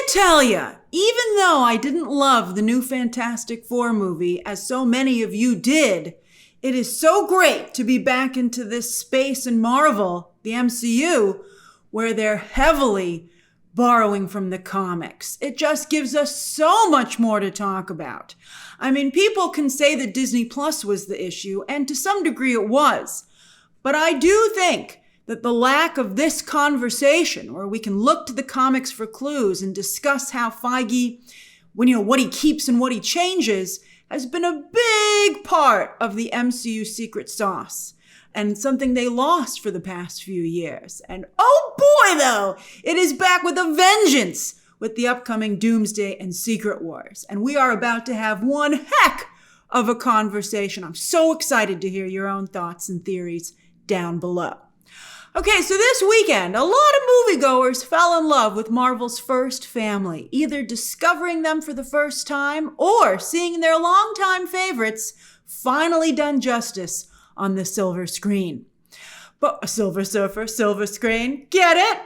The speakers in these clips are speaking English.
tell you, even though I didn't love the new Fantastic Four movie, as so many of you did, it is so great to be back into this space in Marvel, the MCU, where they're heavily borrowing from the comics. It just gives us so much more to talk about. I mean, people can say that Disney Plus was the issue, and to some degree it was. But I do think that the lack of this conversation, where we can look to the comics for clues and discuss how Feige, what he keeps and what he changes, has been a big part of the MCU secret sauce, and something they lost for the past few years. And oh boy, though, it is back with a vengeance with the upcoming Doomsday and Secret Wars. And we are about to have one heck of a conversation. I'm so excited to hear your own thoughts and theories down below. Okay, so this weekend, a lot of moviegoers fell in love with Marvel's first family, either discovering them for the first time or seeing their longtime favorites finally done justice on the silver screen. But a silver screen, get it?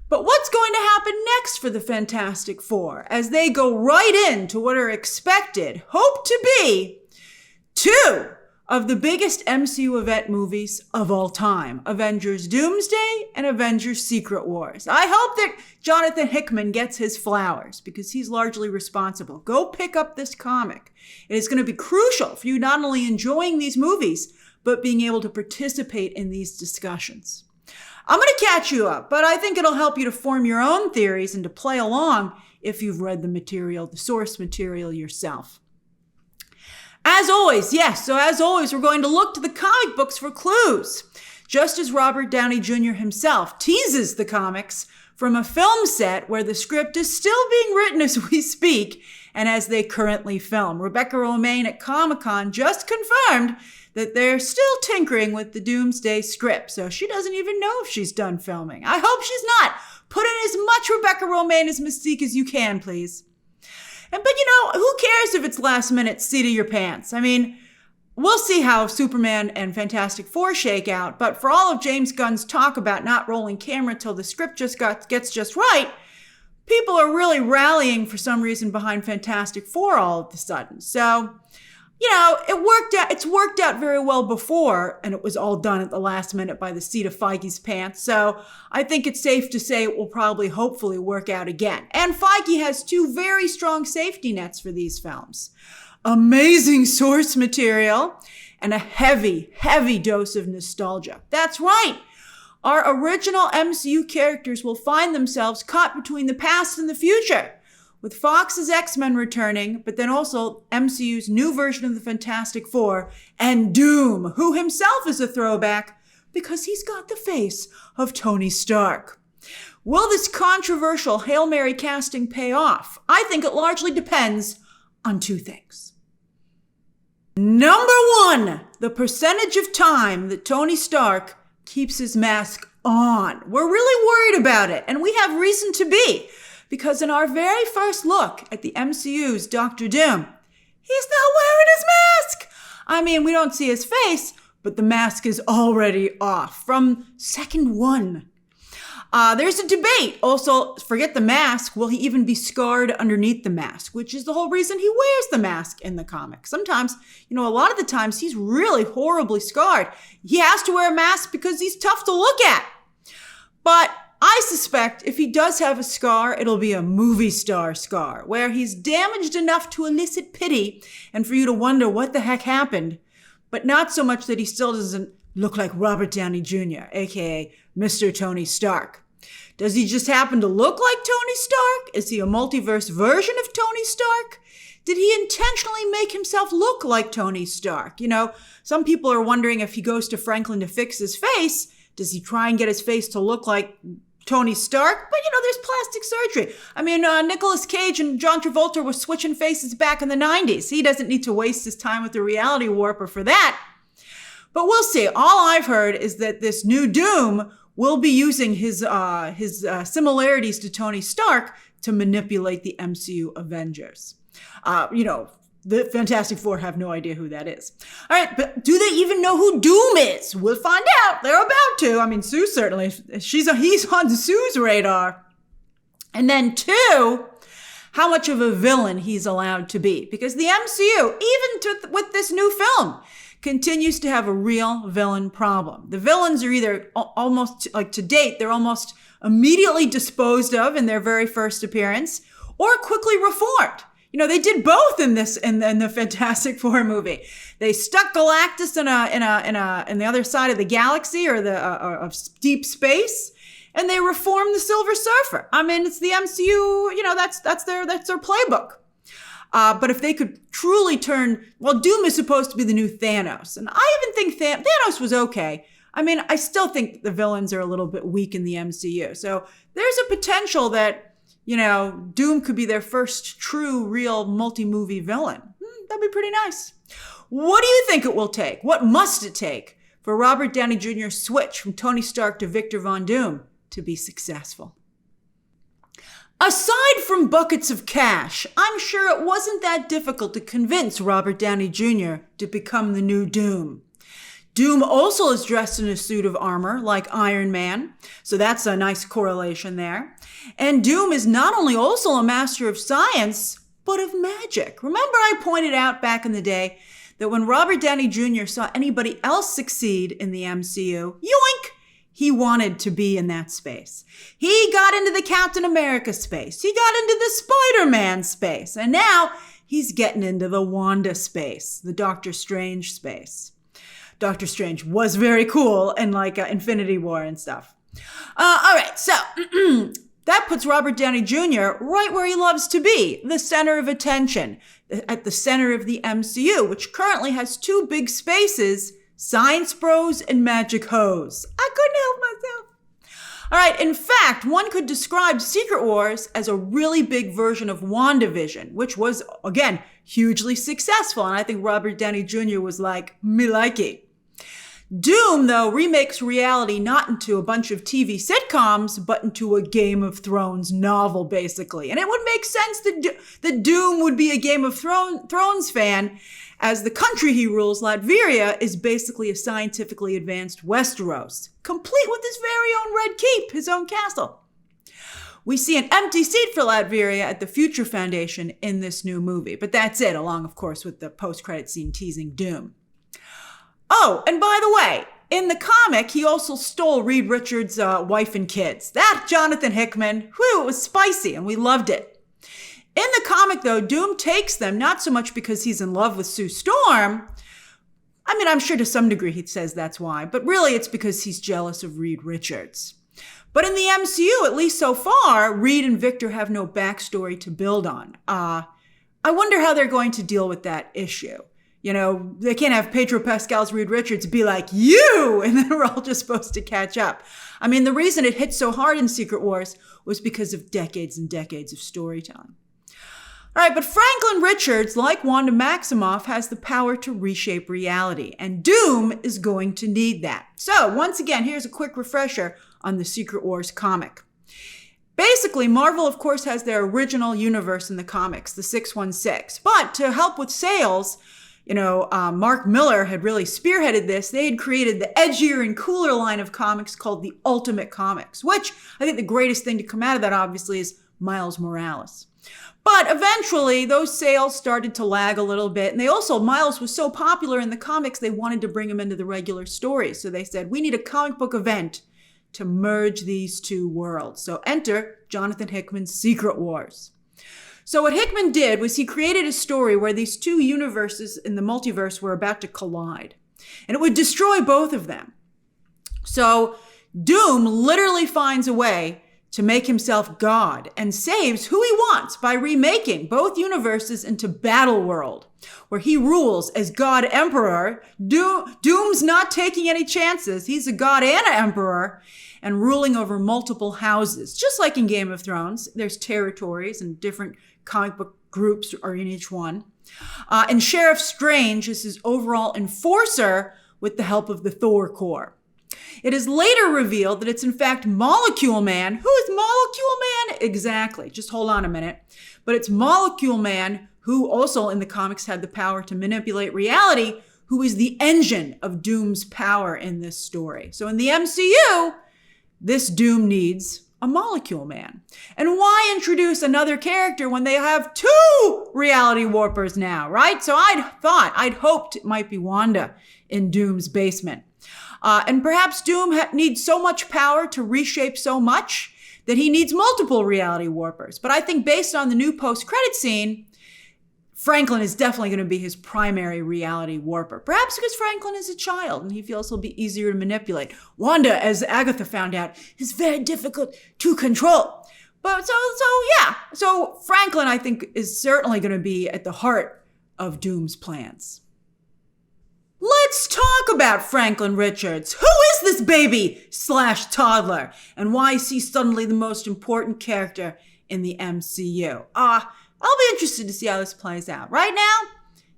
But what's going to happen next for the Fantastic Four as they go right into what are expected, hope to be, two of the biggest MCU event movies of all time, Avengers Doomsday and Avengers Secret Wars. I hope that Jonathan Hickman gets his flowers because he's largely responsible. Go pick up this comic. It is going to be crucial for you not only enjoying these movies, but being able to participate in these discussions. I'm going to catch you up, but I think it'll help you to form your own theories and to play along if you've read the material, the source material yourself. As always, we're going to look to the comic books for clues, just as Robert Downey Jr. himself teases the comics from a film set where the script is still being written as we speak and as they currently film. Rebecca Romijn at Comic-Con just confirmed that they're still tinkering with the Doomsday script, so she doesn't even know if she's done filming. I hope she's not. Put in as much Rebecca Romijn as Mystique as you can, please. But who cares if it's last minute seat of your pants? I mean, we'll see how Superman and Fantastic Four shake out, but for all of James Gunn's talk about not rolling camera till the script gets just right, people are really rallying for some reason behind Fantastic Four all of a sudden. So, it's worked out very well before, and it was all done at the last minute by the seat of Feige's pants. So I think it's safe to say it will probably, hopefully, work out again. And Feige has two very strong safety nets for these films. Amazing source material and a heavy, heavy dose of nostalgia. That's right. Our original MCU characters will find themselves caught between the past and the future, with Fox's X-Men returning, but then also MCU's new version of the Fantastic Four, and Doom, who himself is a throwback because he's got the face of Tony Stark. Will this controversial Hail Mary casting pay off? I think it largely depends on two things. Number one, the percentage of time that Tony Stark keeps his mask on. We're really worried about it, and we have reason to be. Because in our very first look at the MCU's Doctor Doom, he's not wearing his mask. I mean, we don't see his face, but the mask is already off from second one. There's a debate. Also, forget the mask. Will he even be scarred underneath the mask? Which is the whole reason he wears the mask in the comics. Sometimes, a lot of the times he's really horribly scarred. He has to wear a mask because he's tough to look at. But I suspect if he does have a scar, it'll be a movie star scar, where he's damaged enough to elicit pity and for you to wonder what the heck happened, but not so much that he still doesn't look like Robert Downey Jr., aka Mr. Tony Stark. Does he just happen to look like Tony Stark? Is he a multiverse version of Tony Stark? Did he intentionally make himself look like Tony Stark? Some people are wondering if he goes to Franklin to fix his face, does he try and get his face to look like Tony Stark? But, there's plastic surgery. I mean, Nicolas Cage and John Travolta were switching faces back in the 90s. He doesn't need to waste his time with the reality warper for that. But we'll see. All I've heard is that this new Doom will be using his similarities to Tony Stark to manipulate the MCU Avengers. The Fantastic Four have no idea who that is. All right, but do they even know who Doom is? We'll find out. They're about to. I mean, Sue certainly. He's on Sue's radar. And then two, how much of a villain he's allowed to be. Because the MCU, with this new film, continues to have a real villain problem. The villains are either almost, like to date, they're almost immediately disposed of in their very first appearance, or quickly reformed. They did both in the Fantastic Four movie. They stuck Galactus in the other side of the galaxy or of deep space, and they reformed the Silver Surfer. I mean, it's the MCU. That's their playbook. But if they could truly Doom is supposed to be the new Thanos, and I even think Thanos was okay. I mean, I still think the villains are a little bit weak in the MCU. So there's a potential that, Doom could be their first true, real multi-movie villain. That'd be pretty nice. What do you think it will take? What must it take for Robert Downey Jr.'s switch from Tony Stark to Victor Von Doom to be successful? Aside from buckets of cash, I'm sure it wasn't that difficult to convince Robert Downey Jr. to become the new Doom. Doom also is dressed in a suit of armor like Iron Man, so that's a nice correlation there. And Doom is not only also a master of science, but of magic. Remember I pointed out back in the day that when Robert Downey Jr. saw anybody else succeed in the MCU, yoink, he wanted to be in that space. He got into the Captain America space. He got into the Spider-Man space. And now he's getting into the Wanda space, the Doctor Strange space. Doctor Strange was very cool in Infinity War and stuff. All right, so that puts Robert Downey Jr. right where he loves to be, the center of attention, at the center of the MCU, which currently has two big spaces, science bros and magic hoes. I couldn't help myself. All right, in fact, one could describe Secret Wars as a really big version of WandaVision, which was, again, hugely successful. And I think Robert Downey Jr. was like, me like it. Doom, though, remakes reality not into a bunch of TV sitcoms, but into a Game of Thrones novel, basically. And it would make sense that Doom would be a Game of Thrones fan, as the country he rules, Latveria, is basically a scientifically advanced Westeros, complete with his very own Red Keep, his own castle. We see an empty seat for Latveria at the Future Foundation in this new movie, but that's it, along, of course, with the post-credit scene teasing Doom. Oh, and by the way, in the comic, he also stole Reed Richards' wife and kids. That Jonathan Hickman, whew, it was spicy, and we loved it. In the comic, though, Doom takes them, not so much because he's in love with Sue Storm. I mean, I'm sure to some degree he says that's why, but really it's because he's jealous of Reed Richards. But in the MCU, at least so far, Reed and Victor have no backstory to build on. I wonder how they're going to deal with that issue. They can't have Pedro Pascal's Reed Richards be like, you! And then we're all just supposed to catch up. I mean, the reason it hit so hard in Secret Wars was because of decades and decades of storytelling. All right, but Franklin Richards, like Wanda Maximoff, has the power to reshape reality, and Doom is going to need that. So, once again, here's a quick refresher on the Secret Wars comic. Basically, Marvel, of course, has their original universe in the comics, the 616. But to help with sales, Mark Miller had really spearheaded this. They had created the edgier and cooler line of comics called the Ultimate Comics, which I think the greatest thing to come out of that, obviously, is Miles Morales. But eventually, those sales started to lag a little bit. And Miles was so popular in the comics, they wanted to bring him into the regular stories. So they said, we need a comic book event to merge these two worlds. So enter Jonathan Hickman's Secret Wars. So what Hickman did was he created a story where these two universes in the multiverse were about to collide. And it would destroy both of them. So Doom literally finds a way to make himself God and saves who he wants by remaking both universes into Battle World, where he rules as God Emperor. Doom's not taking any chances. He's a God and an Emperor and ruling over multiple houses. Just like in Game of Thrones, there's territories and different comic book groups are in each one. And Sheriff Strange is his overall enforcer with the help of the Thor Corps. It is later revealed that it's in fact Molecule Man. Who is Molecule Man? Exactly. Just hold on a minute. But it's Molecule Man, who also in the comics had the power to manipulate reality, who is the engine of Doom's power in this story. So in the MCU, this Doom needs a molecule man? And why introduce another character when they have 2 reality warpers now, right? So I'd hoped it might be Wanda in Doom's basement. And perhaps Doom needs so much power to reshape so much that he needs multiple reality warpers. But I think based on the new post-credit scene, Franklin is definitely going to be his primary reality warper. Perhaps because Franklin is a child and he feels he'll be easier to manipulate. Wanda, as Agatha found out, is very difficult to control. But so Franklin, I think, is certainly going to be at the heart of Doom's plans. Let's talk about Franklin Richards. Who is this baby/toddler? And why is he suddenly the most important character in the MCU? I'll be interested to see how this plays out. Right now,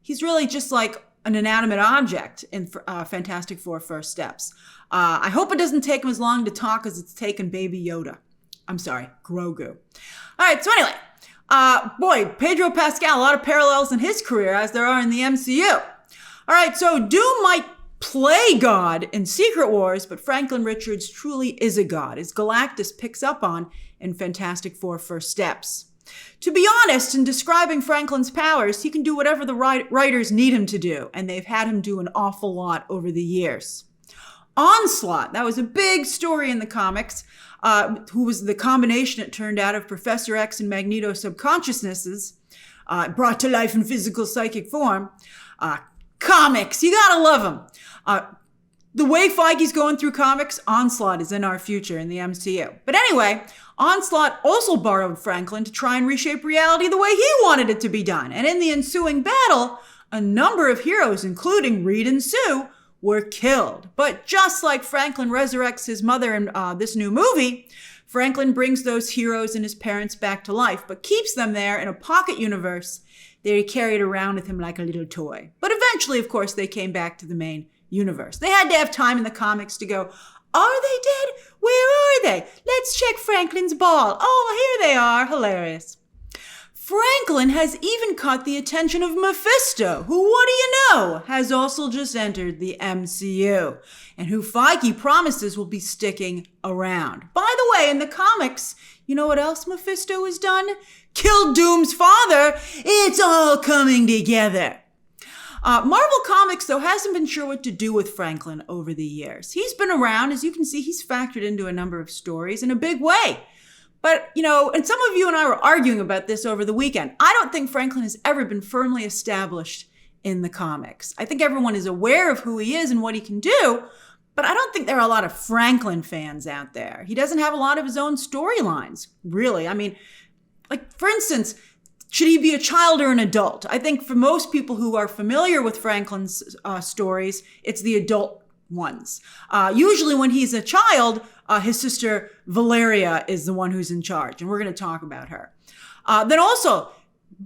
he's really just like an inanimate object in Fantastic Four First Steps. I hope it doesn't take him as long to talk as it's taken Baby Yoda. I'm sorry, Grogu. All right, so anyway, Pedro Pascal, a lot of parallels in his career as there are in the MCU. All right, so Doom might play God in Secret Wars, but Franklin Richards truly is a god, as Galactus picks up on in Fantastic Four First Steps. To be honest, in describing Franklin's powers, he can do whatever the writers need him to do, and they've had him do an awful lot over the years. Onslaught, that was a big story in the comics, who was the combination, it turned out, of Professor X and Magneto's subconsciousnesses, brought to life in physical psychic form. Comics, you gotta love them. The way Feige's going through comics, Onslaught is in our future in the MCU. But anyway, Onslaught also borrowed Franklin to try and reshape reality the way he wanted it to be done. And in the ensuing battle, a number of heroes, including Reed and Sue, were killed. But just like Franklin resurrects his mother in this new movie, Franklin brings those heroes and his parents back to life, but keeps them there in a pocket universe they carried around with him like a little toy. But eventually, of course, they came back to the main universe. They had to have time in the comics to go, are they dead? Where are they? Let's check Franklin's ball. Oh, here they are. Hilarious. Franklin has even caught the attention of Mephisto, who, what do you know, has also just entered the MCU, and who Feige promises will be sticking around. By the way, in the comics, you know what else Mephisto has done? Killed Doom's father. It's all coming together. Marvel Comics, though, hasn't been sure what to do with Franklin over the years. He's been around. As you can see, he's factored into a number of stories in a big way. But, and some of you and I were arguing about this over the weekend. I don't think Franklin has ever been firmly established in the comics. I think everyone is aware of who he is and what he can do, but I don't think there are a lot of Franklin fans out there. He doesn't have a lot of his own storylines, really. I mean, like, for instance, should he be a child or an adult? I think for most people who are familiar with Franklin's stories, it's the adult ones. Usually when he's a child, his sister Valyria is the one who's in charge, and we're going to talk about her. Then also,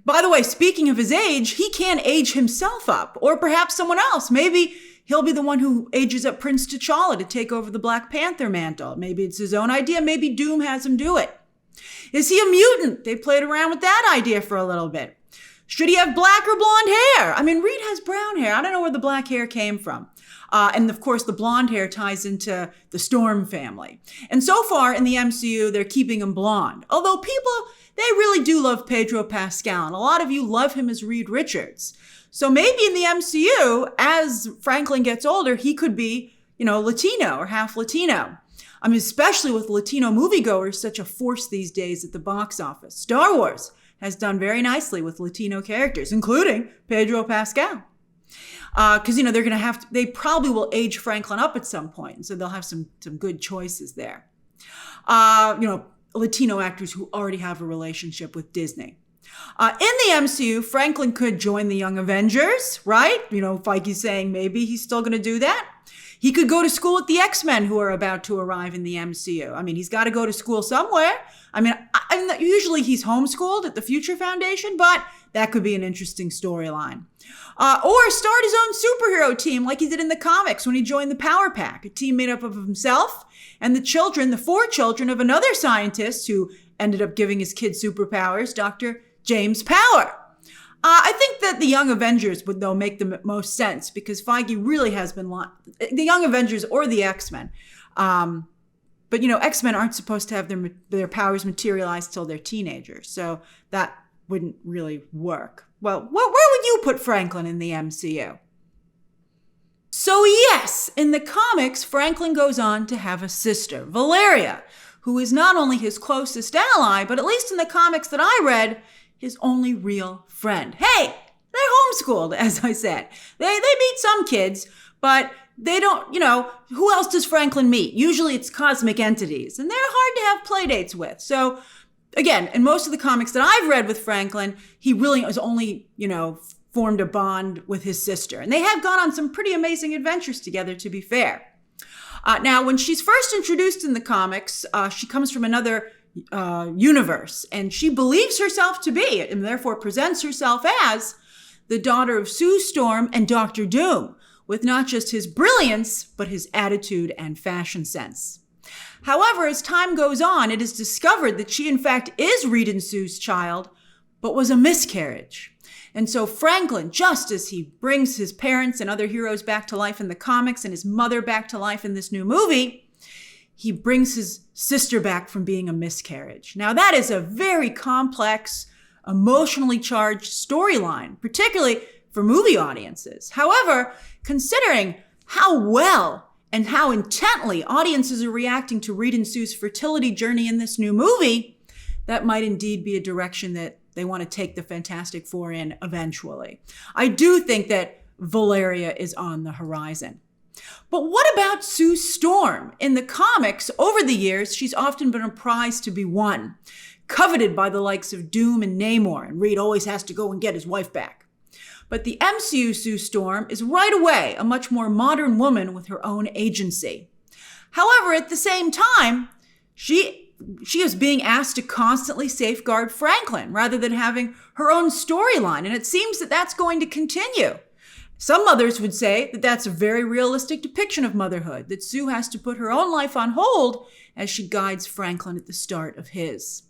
by the way, speaking of his age, he can age himself up, or perhaps someone else. Maybe he'll be the one who ages up Prince T'Challa to take over the Black Panther mantle. Maybe it's his own idea. Maybe Doom has him do it. Is he a mutant? They played around with that idea for a little bit. Should he have black or blonde hair? I mean, Reed has brown hair. I don't know where the black hair came from. And of course, the blonde hair ties into the Storm family. And so far in the MCU, they're keeping him blonde. Although people, they really do love Pedro Pascal. And a lot of you love him as Reed Richards. So maybe in the MCU, as Franklin gets older, he could be, Latino or half Latino. I mean, especially with Latino moviegoers, such a force these days at the box office. Star Wars has done very nicely with Latino characters, including Pedro Pascal. Because, they probably will age Franklin up at some point. So they'll have some good choices there. Latino actors who already have a relationship with Disney. In the MCU, Franklin could join the Young Avengers, right? Feige's saying maybe he's still going to do that. He could go to school with the X-Men who are about to arrive in the MCU. I mean, he's got to go to school somewhere. I mean, usually he's homeschooled at the Future Foundation, but that could be an interesting storyline. Or start his own superhero team like he did in the comics when he joined the Power Pack, a team made up of himself and the 4 children of another scientist who ended up giving his kid superpowers, Dr. James Power. I think that the Young Avengers would, though, make the most sense because Feige really has been the Young Avengers or the X-Men. But But, X-Men aren't supposed to have their powers materialize till they're teenagers. So that wouldn't really work. Well, where would you put Franklin in the MCU? So yes, in the comics, Franklin goes on to have a sister, Valyria, who is not only his closest ally, but at least in the comics that I read, his only real friend. Hey, they're homeschooled, as I said. They meet some kids, but they don't, who else does Franklin meet? Usually it's cosmic entities, and they're hard to have play dates with. So again, in most of the comics that I've read with Franklin, he really has only, formed a bond with his sister. And they have gone on some pretty amazing adventures together, to be fair. Now, when she's first introduced in the comics, she comes from another universe, and she believes herself to be, and therefore presents herself as, the daughter of Sue Storm and Dr. Doom, with not just his brilliance, but his attitude and fashion sense. However, as time goes on, it is discovered that she in fact is Reed and Sue's child, but was a miscarriage. And so Franklin, just as he brings his parents and other heroes back to life in the comics and his mother back to life in this new movie, he brings his sister back from being a miscarriage. Now that is a very complex, emotionally charged storyline, particularly for movie audiences. However, considering how well and how intently audiences are reacting to Reed and Sue's fertility journey in this new movie, that might indeed be a direction that they want to take the Fantastic Four in eventually. I do think that Valyria is on the horizon. But what about Sue Storm? In the comics, over the years, she's often been a prize to be won, coveted by the likes of Doom and Namor, and Reed always has to go and get his wife back. But the MCU Sue Storm is right away a much more modern woman with her own agency. However, at the same time, she is being asked to constantly safeguard Franklin rather than having her own storyline, and it seems that that's going to continue. Some mothers would say that that's a very realistic depiction of motherhood, that Sue has to put her own life on hold as she guides Franklin at the start of his.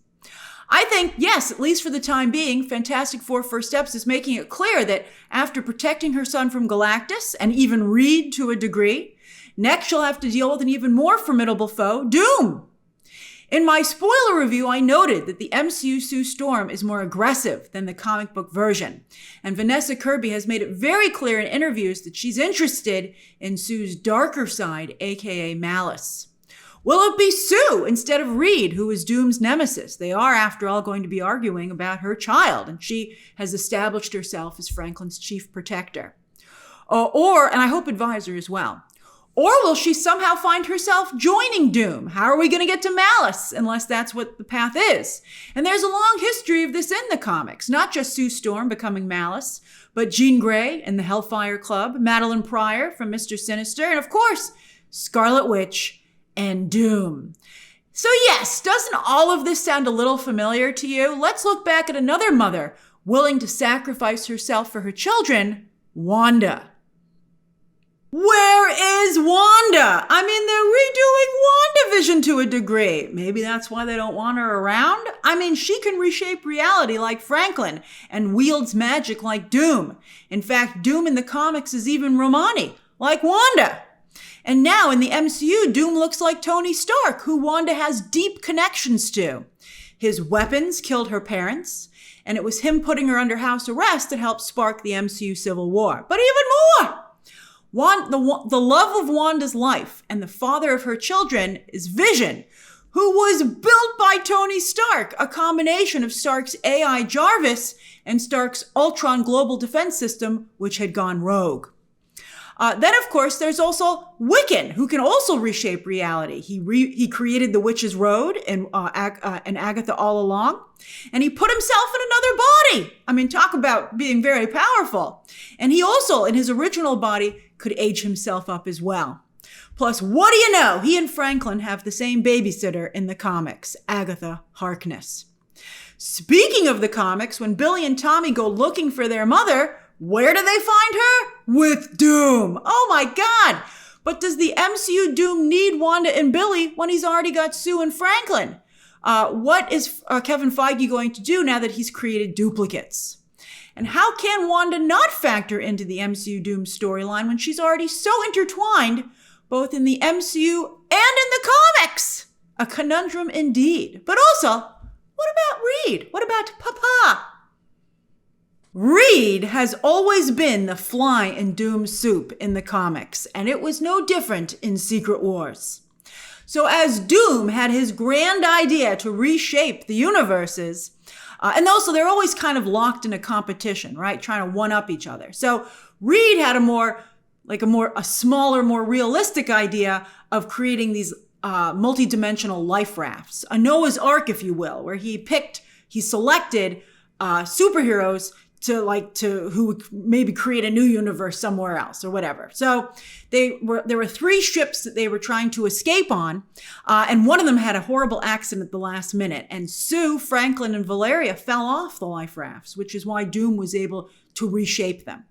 I think, yes, at least for the time being, Fantastic Four First Steps is making it clear that after protecting her son from Galactus, and even Reed to a degree, next she'll have to deal with an even more formidable foe, Doom. In my spoiler review, I noted that the MCU Sue Storm is more aggressive than the comic book version, and Vanessa Kirby has made it very clear in interviews that she's interested in Sue's darker side, aka Malice. Will it be Sue instead of Reed, who is Doom's nemesis? They are, after all, going to be arguing about her child, and she has established herself as Franklin's chief protector. And I hope advisor as well. Or will she somehow find herself joining Doom? How are we going to get to Malice, unless that's what the path is? And there's a long history of this in the comics, not just Sue Storm becoming Malice, but Jean Grey in the Hellfire Club, Madeline Pryor from Mr. Sinister, and of course, Scarlet Witch and Doom. So yes, doesn't all of this sound a little familiar to you? Let's look back at another mother willing to sacrifice herself for her children, Wanda. Where is Wanda? I mean, they're redoing WandaVision to a degree. Maybe that's why they don't want her around. I mean, she can reshape reality like Franklin and wields magic like Doom. In fact, Doom in the comics is even Romani, like Wanda. And now in the MCU, Doom looks like Tony Stark, who Wanda has deep connections to. His weapons killed her parents, and it was him putting her under house arrest that helped spark the MCU Civil War. But even more! The love of Wanda's life and the father of her children is Vision, who was built by Tony Stark, a combination of Stark's AI Jarvis and Stark's Ultron global defense system, which had gone rogue. Then, of course, there's also Wiccan, who can also reshape reality. He created the Witch's Road and Agatha All Along, and he put himself in another body. I mean, talk about being very powerful. And he also, in his original body, could age himself up as well. Plus, what do you know? He and Franklin have the same babysitter in the comics, Agatha Harkness. Speaking of the comics, when Billy and Tommy go looking for their mother, where do they find her? With Doom. Oh my God. But does the MCU Doom need Wanda and Billy when he's already got Sue and Franklin? What is Kevin Feige going to do now that he's created duplicates? And how can Wanda not factor into the MCU Doom storyline when she's already so intertwined both in the MCU and in the comics? A conundrum indeed. But also, what about Reed? What about Papa? Reed has always been the fly in Doom's soup in the comics, and it was no different in Secret Wars. So as Doom had his grand idea to reshape the universes, and also they're always kind of locked in a competition, right? Trying to one-up each other. So Reed had a smaller, more realistic idea of creating these multi-dimensional life rafts, a Noah's Ark, if you will, where he selected superheroes who would maybe create a new universe somewhere else or whatever. So there were 3 ships that they were trying to escape on, and one of them had a horrible accident at the last minute. And Sue, Franklin, and Valyria fell off the life rafts, which is why Doom was able to reshape them.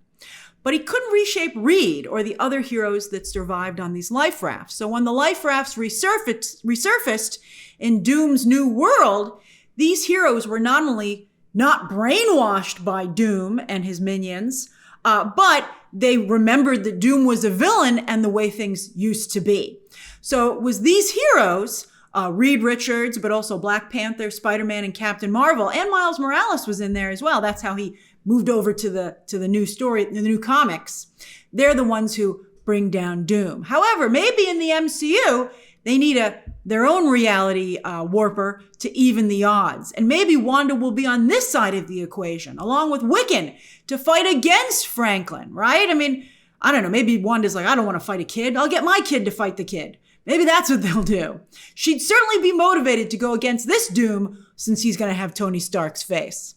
But he couldn't reshape Reed or the other heroes that survived on these life rafts. So when the life rafts resurfaced in Doom's new world, these heroes were not only not brainwashed by Doom and his minions, but they remembered that Doom was a villain and the way things used to be. So it was these heroes, Reed Richards, but also Black Panther, Spider-Man, and Captain Marvel, and Miles Morales was in there as well. That's how he moved over to the new story, the new comics. They're the ones who bring down Doom. However, maybe in the MCU, they need their own reality warper to even the odds. And maybe Wanda will be on this side of the equation, along with Wiccan, to fight against Franklin, right? I mean, I don't know. Maybe Wanda's like, I don't want to fight a kid. I'll get my kid to fight the kid. Maybe that's what they'll do. She'd certainly be motivated to go against this Doom since he's going to have Tony Stark's face.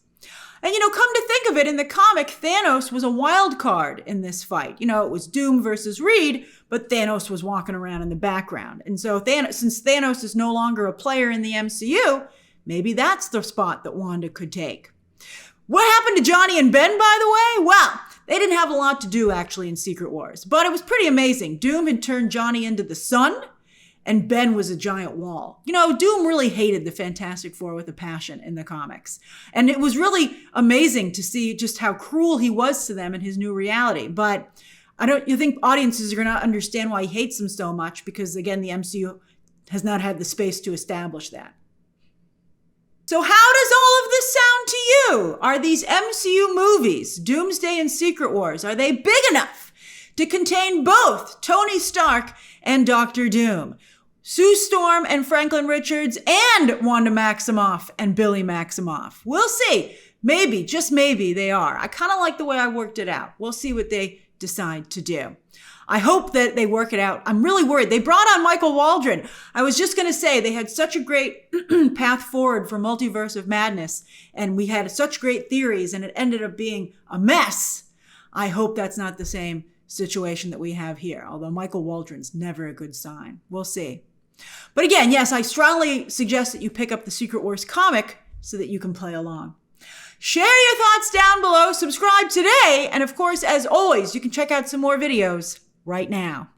And, come to think of it, in the comic, Thanos was a wild card in this fight. It was Doom versus Reed, but Thanos was walking around in the background. And so since Thanos is no longer a player in the MCU, maybe that's the spot that Wanda could take. What happened to Johnny and Ben, by the way? Well, they didn't have a lot to do, actually, in Secret Wars. But it was pretty amazing. Doom had turned Johnny into the sun, and Ben was a giant wall. Doom really hated the Fantastic Four with a passion in the comics. And it was really amazing to see just how cruel he was to them in his new reality. But you think audiences are going to understand why he hates them so much, because, again, the MCU has not had the space to establish that. So how does all of this sound to you? Are these MCU movies, Doomsday and Secret Wars, are they big enough to contain both Tony Stark and Dr. Doom? Sue Storm and Franklin Richards, and Wanda Maximoff and Billy Maximoff. We'll see. Maybe, just maybe, they are. I kind of like the way I worked it out. We'll see what they decide to do. I hope that they work it out. I'm really worried. They brought on Michael Waldron. I was just going to say they had such a great path forward for Multiverse of Madness, and we had such great theories, and it ended up being a mess. I hope that's not the same situation that we have here, although Michael Waldron's never a good sign. We'll see. But again, yes, I strongly suggest that you pick up the Secret Wars comic so that you can play along. Share your thoughts down below, subscribe today, and of course, as always, you can check out some more videos right now.